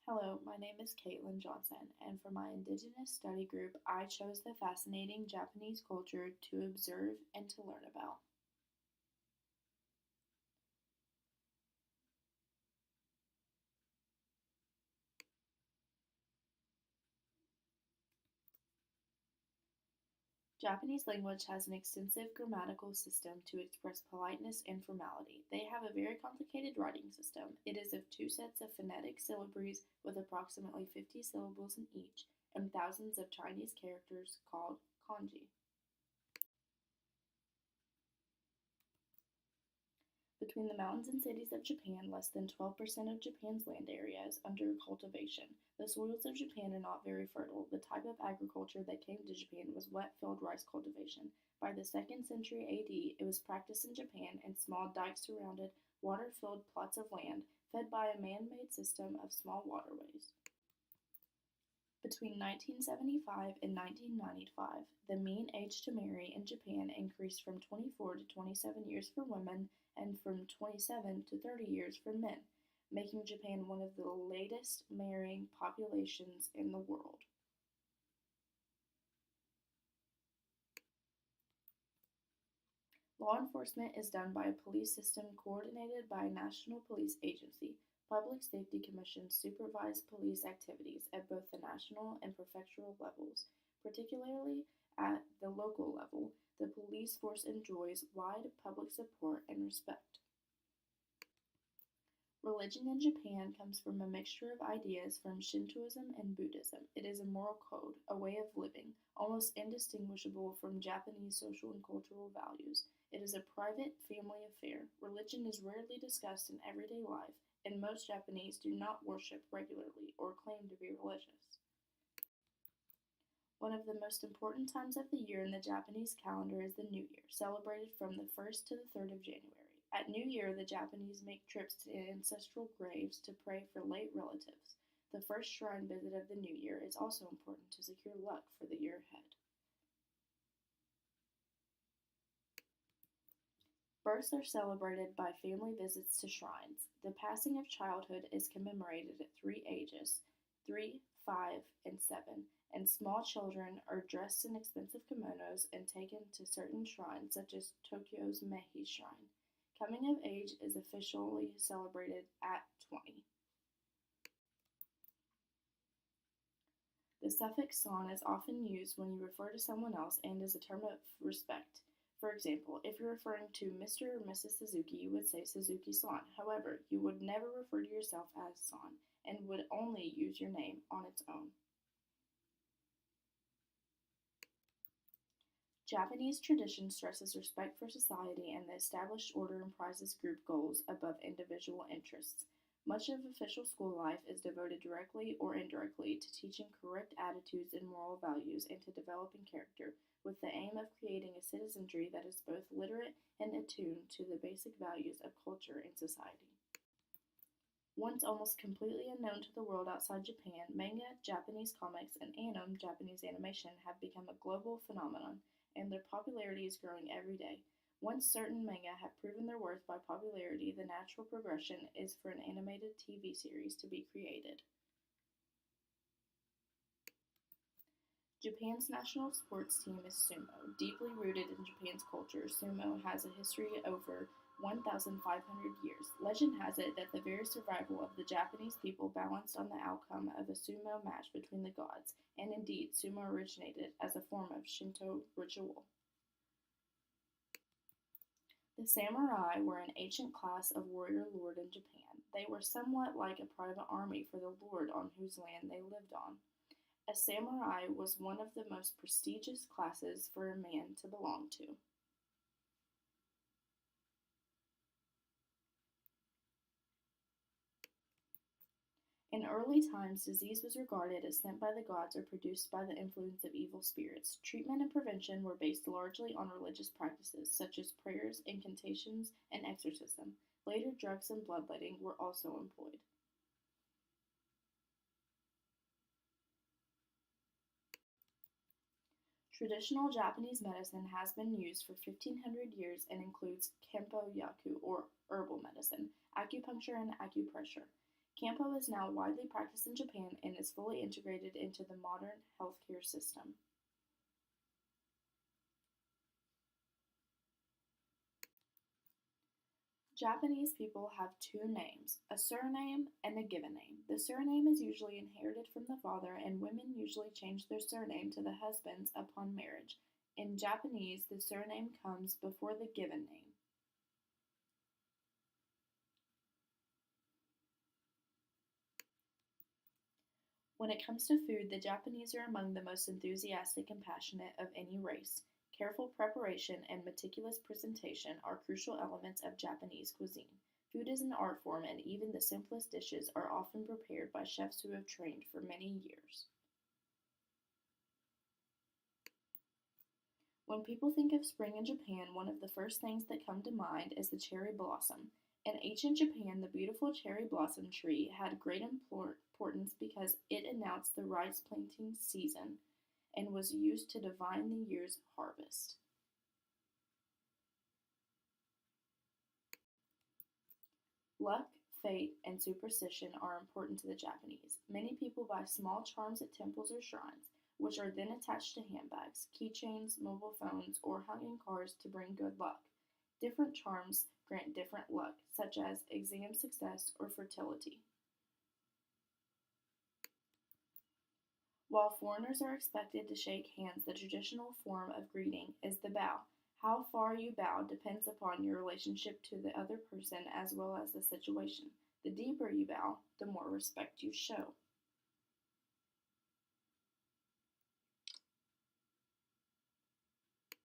Hello, my name is Caitlin Johnson, and for my Indigenous study group, I chose the fascinating Japanese culture to observe and to learn about. Japanese language has an extensive grammatical system to express politeness and formality. They have a very complicated writing system. It is of two sets of phonetic syllabaries with approximately 50 syllables in each, and thousands of Chinese characters called kanji. Between the mountains and cities of Japan, less than 12% of Japan's land area is under cultivation. The soils of Japan are not very fertile. The type of agriculture that came to Japan was wet field rice cultivation. By the 2nd century AD, it was practiced in Japan, and small dikes surrounded water filled plots of land, fed by a man made system of small waterways. Between 1975 and 1995, the mean age to marry in Japan increased from 24 to 27 years for women and from 27 to 30 years for men, making Japan one of the latest marrying populations in the world. Law enforcement is done by a police system coordinated by a national police agency. Public safety commissions supervise police activities at both the national and prefectural levels. Particularly at the local level, the police force enjoys wide public support and respect. Religion in Japan comes from a mixture of ideas from Shintoism and Buddhism. It is a moral code, a way of living, almost indistinguishable from Japanese social and cultural values. It is a private family affair. Religion is rarely discussed in everyday life, and most Japanese do not worship regularly or claim to be religious. One of the most important times of the year in the Japanese calendar is the New Year, celebrated from the 1st to the 3rd of January. At New Year, the Japanese make trips to ancestral graves to pray for late relatives. The first shrine visit of the New Year is also important to secure luck for the year ahead. Births are celebrated by family visits to shrines. The passing of childhood is commemorated at three ages 3, 5, and 7, and small children are dressed in expensive kimonos and taken to certain shrines, such as Tokyo's Meiji Shrine. Coming of age is officially celebrated at 20. The suffix "san" is often used when you refer to someone else and is a term of respect. For example, if you're referring to Mr. or Mrs. Suzuki, you would say Suzuki-san. However, you would never refer to yourself as san and would only use your name on its own. Japanese tradition stresses respect for society and the established order and prizes group goals above individual interests. Much of official school life is devoted directly or indirectly to teaching correct attitudes and moral values and to developing character, with the aim of creating a citizenry that is both literate and attuned to the basic values of culture and society. Once almost completely unknown to the world outside Japan, manga, Japanese comics, and anime, Japanese animation, have become a global phenomenon, and their popularity is growing every day. Once certain manga have proven their worth by popularity, the natural progression is for an animated TV series to be created. Japan's national sports team is sumo. Deeply rooted in Japan's culture, sumo has a history over 1,500 years. Legend has it that the very survival of the Japanese people balanced on the outcome of a sumo match between the gods, and indeed, sumo originated as a form of Shinto ritual. The samurai were an ancient class of warrior lord in Japan. They were somewhat like a private army for the lord on whose land they lived on. A samurai was one of the most prestigious classes for a man to belong to. In early times, disease was regarded as sent by the gods or produced by the influence of evil spirits. Treatment and prevention were based largely on religious practices, such as prayers, incantations, and exorcism. Later, drugs and bloodletting were also employed. Traditional Japanese medicine has been used for 1,500 years and includes Kempo Yaku, or herbal medicine, acupuncture, and acupressure. Kampo is now widely practiced in Japan and is fully integrated into the modern healthcare system. Japanese people have two names, a surname and a given name. The surname is usually inherited from the father, and women usually change their surname to the husband's upon marriage. In Japanese, the surname comes before the given name. When it comes to food, the Japanese are among the most enthusiastic and passionate of any race. Careful preparation and meticulous presentation are crucial elements of Japanese cuisine. Food is an art form, and even the simplest dishes are often prepared by chefs who have trained for many years. When people think of spring in Japan, one of the first things that come to mind is the cherry blossom. In ancient Japan, the beautiful cherry blossom tree had great importance because it announced the rice planting season and was used to divine the year's harvest. Luck, fate, and superstition are important to the Japanese. Many people buy small charms at temples or shrines, which are then attached to handbags, keychains, mobile phones, or hung in cars to bring good luck. Different charms grant different luck, such as exam success or fertility. While foreigners are expected to shake hands, the traditional form of greeting is the bow. How far you bow depends upon your relationship to the other person as well as the situation. The deeper you bow, the more respect you show.